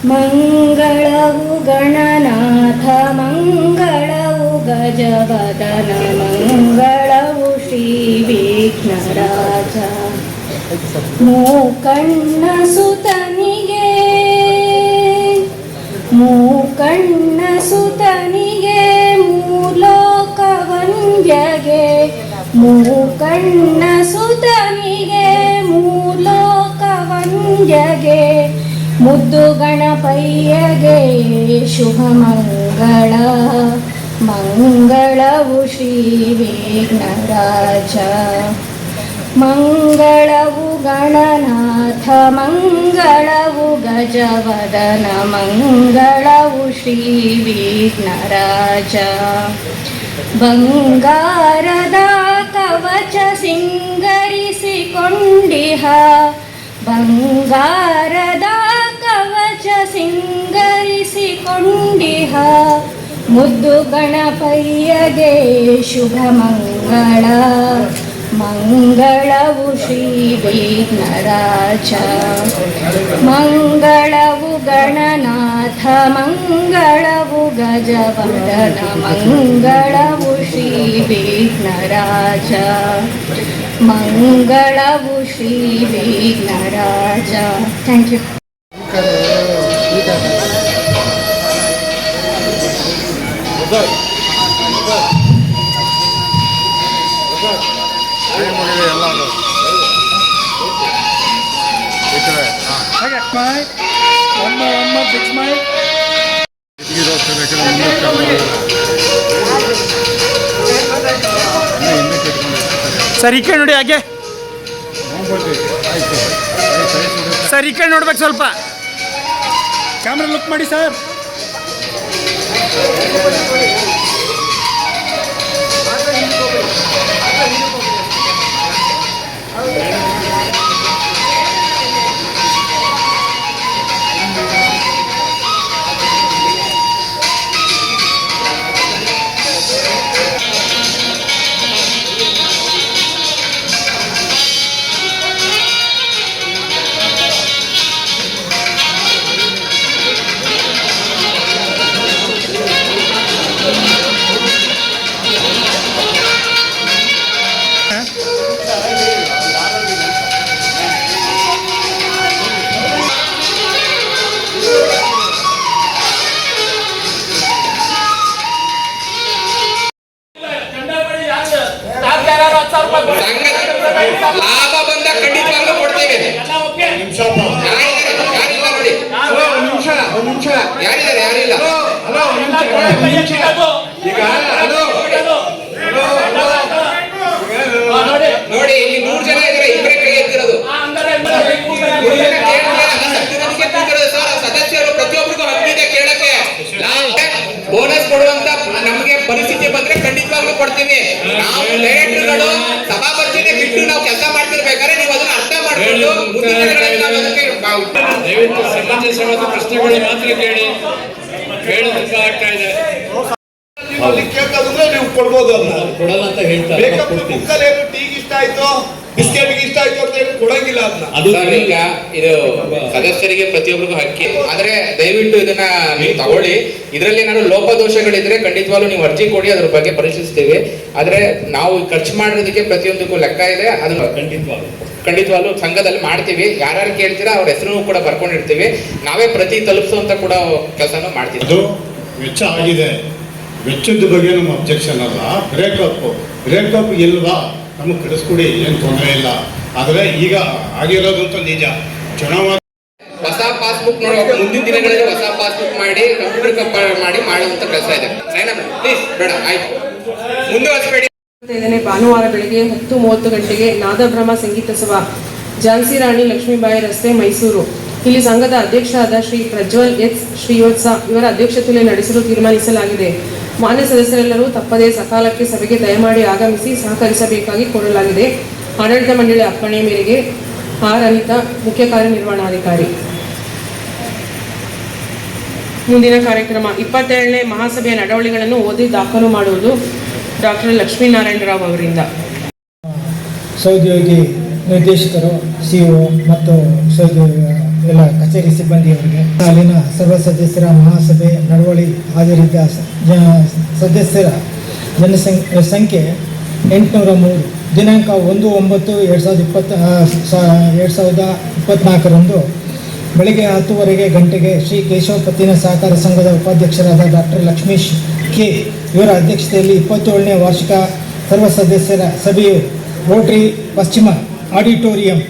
ಮಂಗಳವು ಗಣನಾಥ ಮಂಗಳವು ಗಜವದನ ಮಂಗಳವು ಶ್ರೀ ವಿಘ್ನರಾಜ. ಮೂಕಣ್ಣ ಸುತನಿಗೆ ಮೂಕಣ್ಣ ಸುತನಿಗೆ ಮೂಲೋಕ ವಂದ್ಯಗೆ ಮೂಕಣ್ಣ ಸುತನಿಗೆ ಮೂಲೋಕ ವಂದ್ಯಗೆ ಮುದ್ದು ಗಣಪಯ್ಯಗೆ ಶುಭ ಮಂಗಳ ಮಂಗಳವು ಶ್ರೀ ವಿಘ್ನರಾಜ. ಮಂಗಳವು ಗಣನಾಥ ಮಂಗಳವು ಗಜವದನ ಮಂಗಳವು ಶ್ರೀ ವಿಘ್ನರಾಜ. ಬಂಗಾರದ ಕವಚ ಸಿಂಗರಿಸಿಕೊಂಡಿಹ ಬಂಗಾರದ ಕವಚ ಸಿಂಗರಿಸಿಕೊಂಡಿಹ ಮುದ್ದು ಗಣಪಯ್ಯಗೆ ಶುಭ ಮಂಗಳ ಮಂಗಳವು ಶ್ರೀ ವಿಘ್ನರಾಜ. ಮಂಗಳವು ಗಣನಾಥ ಮಂಗಳವು ಗಜವದನ ಮಂಗಳವು ಶ್ರೀ ವಿಘ್ನರಾಜ. ಮಂಗಳವು Shri Vighnaraja. Thank you. Sir ಈ ಕಡೆ ನೋಡಿ, ಹಾಗೆ ಸರ್ ಈ ಕಡೆ ನೋಡ್ಬೇಕು, ಸ್ವಲ್ಪ ಕ್ಯಾಮ್ರಾ ಲುಕ್ ಮಾಡಿ ಸರ್. ಲಾಭ ಬಂದ ಖಂಡಿತವಾಗ್ಲೂ ಕೊಡ್ತೇವೆ. ಯಾರಿದ್ದಾರೆ? ಯಾರಿಲ್ಲ. ನೋಡಿ, ಇಲ್ಲಿ 100 ಜನ ಇದ್ದಾರೆ, ಇಬ್ಬರೇ ಕೈ ಎತ್ತಿರೋದು. ಸರ್, ಸದಸ್ಯರು ಪ್ರತಿಯೊಬ್ಬರಿಗೂ ಹಕ್ಕಿದೆ ಕೇಳಕ್ಕೆ. ಬೋನಸ್ ಕೊಡುವಂತ ನಮಗೆ ಪರಿಸ್ಥಿತಿ ಬಂದ್ರೆ ಖಂಡಿತವಾಗ್ಲೂ ಕೊಡ್ತೀವಿ. ನಾವು ಡೈರೆಕ್ಟರ್ಗಳು ಸಭಾಪತಿನೇ ಬಿಟ್ಟು ನಾವು ಕೆಲಸ ಮಾಡ್ತಿರ್ಬೇಕಾದ್ರೆ ನೀವು ಅದನ್ನ ಅರ್ಥ ಮಾಡ್ಕೊಂಡು ಮುಂದಿನ ದಿನಗಳಲ್ಲಿ ನಾವು ಅದಕ್ಕೆ ದಯವಿಟ್ಟು ಸಮಂಜಸವಾದ ಪ್ರಶ್ನೆಗಳು ಮಾತ್ರ ಕೇಳಿ. ಕೇಳೋದಕ್ಕೆ ಆಗ್ತಾ ಇದೆ. ನೀವು ಕೊಡ್ಬೋದು, ಅದನ್ನ ಕೊಡಲ್ಲ ಅಂತ ಹೇಳ್ತಾರೆ. ಟೀಗೆ ಇಷ್ಟ ಆಯ್ತು, ಬಿಸ್ಕೆಟ್ಗೆ ಇಷ್ಟ ಆಯ್ತು ಅಂತ ಹೇಳಿ ಕೊಡಂಗಿಲ್ಲ ಅದನ್ನ. ಈಗ ಇದು ಸದಸ್ಯರಿಗೆ ಪ್ರತಿಯೊಬ್ಬರಿಗೂ ಹಕ್ಕಿ, ಆದ್ರೆ ದಯವಿಟ್ಟು ಇದನ್ನ ನೀವು ತಗೊಳ್ಳಿ. ಇದರಲ್ಲಿ ಏನಾದ್ರು ಲೋಪದೋಷಗಳಿದ್ರೆ ಖಂಡಿತವಾಗ್ಲೂ ನೀವು ಅರ್ಜಿ ಕೊಡಿ, ಅದ್ರ ಬಗ್ಗೆ ಪರಿಶೀಲಿಸ್ತೀವಿ. ಆದ್ರೆ ನಾವು ಖರ್ಚು ಮಾಡೋದಕ್ಕೆ ಪ್ರತಿಯೊಂದಕ್ಕೂ ಲೆಕ್ಕ ಇದೆ. ಅದನ್ನ ಖಂಡಿತವಾಗ್ಲೂ ಸಂಘದಲ್ಲಿ ಮಾಡ್ತೀವಿ. ಯಾರ್ಯಾರು ಕೇಳ್ತೀರಾ ಅವ್ರ ಹೆಸರು ಕೂಡ ಬರ್ಕೊಂಡಿರ್ತೀವಿ. ನಾವೇ ಪ್ರತಿ ತಲುಪಿಸುವಂತ ಕೂಡ ಕೆಲಸನೂ ಮಾಡ್ತೀವಿ. ಅದು ವೆಚ್ಚ ಆಗಿದೆ. ವೆಚ್ಚದ ಬಗ್ಗೆ ನಮ್ಮ ಅಬ್ಜೆಕ್ಷನ್ ಅಲ್ಲ. ಬ್ರೇಕಪ್ ಇಲ್ವಾ ನಮಗೆ ಕಳಿಸ್ಕೊಡಿ, ಏನು ತೊಂದರೆ ಇಲ್ಲ. ಆದರೆ ಈಗ ಆಗಿರೋದಂತೂ ನಿಜ. ಚುನಾವಣೆ ಹೊಸ ಪಾಸ್ಬುಕ್ ಮುಂದಿನ ದಿನಗಳಲ್ಲಿ ಹೊಸ ಪಾಸ್ಬುಕ್ ಮಾಡಿ ಕಂಪ್ಯೂಟರ್ ಮಾಡಿ ಮಾಡುವಂತ ಕೆಲಸ ಇದೆ. ಪ್ಲೀಸ್ ಬೇಡ, ಆಯ್ತು, ಮುಂದುವರಿಸಬೇಡಿ. ಭಾನುವಾರ ಬೆಳಗ್ಗೆ 10:30 ಗಂಟೆಗೆ ನಾದಬ್ರಹ್ಮ ಸಂಗೀತ ಸಭಾ, ಝಾನ್ಸಿ ರಾಣಿ ಲಕ್ಷ್ಮೀಬಾಯಿ ರಸ್ತೆ, ಮೈಸೂರು. ಇಲ್ಲಿ ಸಂಘದ ಅಧ್ಯಕ್ಷರಾದ ಶ್ರೀ ಪ್ರಜ್ವಲ್ ಎಚ್ ಶ್ರೀವತ್ಸ ಇವರ ಅಧ್ಯಕ್ಷತೆಯಲ್ಲಿ ನಡೆಸಲು ತೀರ್ಮಾನಿಸಲಾಗಿದೆ. ಮಾನ್ಯ ಸದಸ್ಯರೆಲ್ಲರೂ ತಪ್ಪದೇ ಸಕಾಲಕ್ಕೆ ಸಭೆಗೆ ದಯಮಾಡಿ ಆಗಮಿಸಿ ಸಹಕರಿಸಬೇಕಾಗಿ ಕೋರಲಾಗಿದೆ. ಆಡಳಿತ ಮಂಡಳಿ ಅಪ್ಪಣೆ ಮೇರೆಗೆ ಆರ್ ಅನಿತಾ, ಮುಖ್ಯ ಕಾರ್ಯನಿರ್ವಹಣಾಧಿಕಾರಿ. ಮುಂದಿನ ಕಾರ್ಯಕ್ರಮ 27ನೇ ಮಹಾಸಭೆಯ ನಡವಳಿಕೆಗಳನ್ನು ಓದಿ ದಾಖಲು ಮಾಡುವುದು ಡಾಕ್ಟರ್ ಲಕ್ಷ್ಮೀನಾರಾಯಣ ರಾವ್ ಅವರಿಂದ. ಸಹೋದ್ಯೋಗಿ ನಿರ್ದೇಶಕರು, ಸಿಇಒ ಮತ್ತು ಸಹೋದ್ಯೋಗಿ ಎಲ್ಲ ಕಚೇರಿ ಸಿಬ್ಬಂದಿಯವರಿಗೆ, ಅಲ್ಲಿನ ಸರ್ವ ಸದಸ್ಯರ ಮಹಾಸಭೆ ನಡವಳಿ ಹಾಜರಿದ್ದ ಸದಸ್ಯರ ಸಂಖ್ಯೆ 803. ದಿನಾಂಕ 1/9/2024 ಬೆಳಗ್ಗೆ 10 ಗಂಟೆಗೆ ಶ್ರೀ ಕೇಶವ ಪತ್ತಿನ ಸಹಕಾರ ಸಂಘದ ಉಪಾಧ್ಯಕ್ಷರಾದ ಡಾಕ್ಟರ್ ಲಕ್ಷ್ಮೀಶ್ ಕೆ ಇವರ ಅಧ್ಯಕ್ಷತೆಯಲ್ಲಿ 27ನೇ ವಾರ್ಷಿಕ ಸರ್ವ ಸದಸ್ಯರ ಸಭೆಯು ರೋಟರಿ ಪಶ್ಚಿಮ ಆಡಿಟೋರಿಯಂ